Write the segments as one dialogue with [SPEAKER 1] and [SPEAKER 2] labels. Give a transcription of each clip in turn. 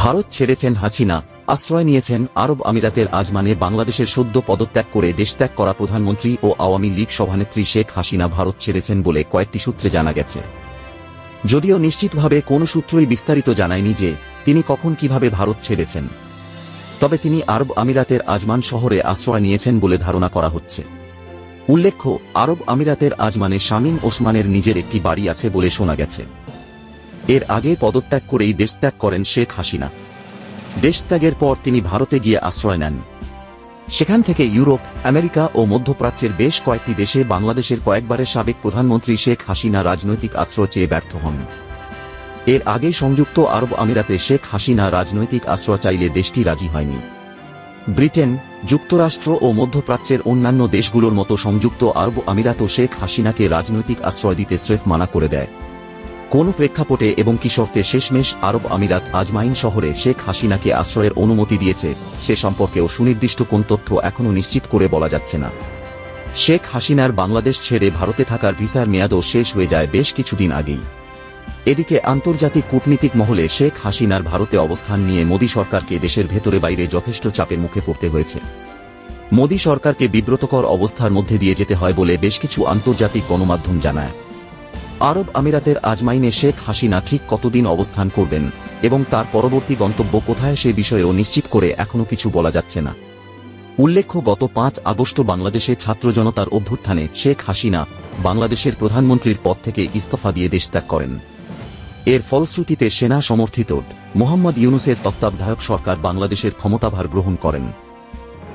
[SPEAKER 1] ভারত ছেড়েছেন হাসিনা, আশ্রয় নিয়েছেন আরব আমিরাতের আজমানে। বাংলাদেশের সদ্য পদত্যাগ করে দেশত্যাগ করা প্রধানমন্ত্রী ও আওয়ামী লীগ সভানেত্রী শেখ হাসিনা ভারত ছেড়েছেন বলে কয়েকটি সূত্রে জানা গেছে। যদিও নিশ্চিতভাবে কোনো সূত্রই বিস্তারিত জানায়নি যে তিনি কখন কিভাবে ভারত ছেড়েছেন, তবে তিনি আরব আমিরাতের আজমান শহরে আশ্রয় নিয়েছেন বলে ধারণা করা হচ্ছে। উল্লেখ্য, আরব আমিরাতের আজমানে শামীম ওসমানের নিজের একটি বাড়ি আছে বলে শোনা গেছে। এর আগে পদত্যাগ করেই দেশত্যাগ করেন শেখ হাসিনা। দেশত্যাগের পর তিনি ভারতে গিয়ে আশ্রয় নেন। সেখান থেকে ইউরোপ, আমেরিকা ও মধ্যপ্রাচ্যের বেশ কয়েকটি দেশে বাংলাদেশের কয়েকবারের সাবেক প্রধানমন্ত্রী শেখ হাসিনা রাজনৈতিক আশ্রয় চেয়ে ব্যর্থ হন। এর আগে সংযুক্ত আরব আমিরাতে শেখ হাসিনা রাজনৈতিক আশ্রয় চাইলে দেশটি রাজি হয়নি। ব্রিটেন, যুক্তরাষ্ট্র ও মধ্যপ্রাচ্যের অন্যান্য দেশগুলোর মতো সংযুক্ত আরব আমিরাতও শেখ হাসিনাকে রাজনৈতিক আশ্রয় দিতে স্রেফ মানা করে দেয়। কোন প্রেক্ষাপটে এবং কি শর্তে শেষমেশ আরব আমিরাত আজমাইন শহরে শেখ হাসিনাকে আশ্রয়ের অনুমতি দিয়েছে সে সম্পর্কেও সুনির্দিষ্ট কোন তথ্য এখনও নিশ্চিত করে বলা যাচ্ছে না। শেখ হাসিনার বাংলাদেশ ছেড়ে ভারতে থাকার ভিসার মেয়াদও শেষ হয়ে যায় বেশ কিছুদিন আগেই। এদিকে আন্তর্জাতিক কূটনীতিক মহলে শেখ হাসিনার ভারতে অবস্থান নিয়ে মোদী সরকারকে দেশের ভেতরে বাইরে যথেষ্ট চাপের মুখে পড়তে হয়েছে। মোদী সরকারকে বিব্রতকর অবস্থার মধ্যে দিয়ে যেতে হয় বলে বেশ কিছু আন্তর্জাতিক গণমাধ্যম জানায়। আরব আমিরাতের আজমাইনে শেখ হাসিনা ঠিক কতদিন অবস্থান করবেন এবং তার পরবর্তী গন্তব্য কোথায় সে বিষয়েও নিশ্চিত করে এখনও কিছু বলা যাচ্ছে না। উল্লেখ্য, গত ৫ আগস্ট বাংলাদেশে ছাত্র জনতার অভ্যুত্থানে শেখ হাসিনা বাংলাদেশের প্রধানমন্ত্রীর পদ থেকে ইস্তফা দিয়ে দেশত্যাগ করেন। এর ফলশ্রুতিতে সেনা সমর্থিত মোহাম্মদ ইউনূসের তত্ত্বাবধায়ক সরকার বাংলাদেশের ক্ষমতাভার গ্রহণ করেন।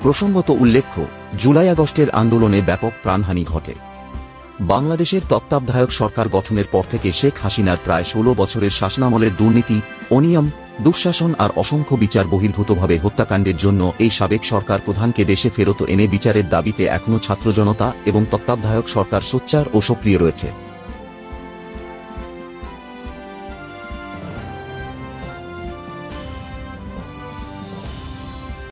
[SPEAKER 1] প্রসঙ্গত উল্লেখ্য, জুলাই আগস্টের আন্দোলনে ব্যাপক প্রাণহানি ঘটে। বাংলাদেশের তত্ত্বাবধায়ক সরকার গঠনের পর থেকে শেখ হাসিনার প্রায় ১৬ বছরের শাসনামলের দুর্নীতি, অনিয়ম, দুঃশাসন আর অসংখ্য বিচার বহির্ভূতভাবে হত্যাকাণ্ডের জন্য এই সাবেক সরকার প্রধানকে দেশে ফেরত এনে বিচারের দাবিতে এখনও ছাত্র জনতা এবং তত্ত্বাবধায়ক সরকার সোচ্চার ও সক্রিয় রয়েছে।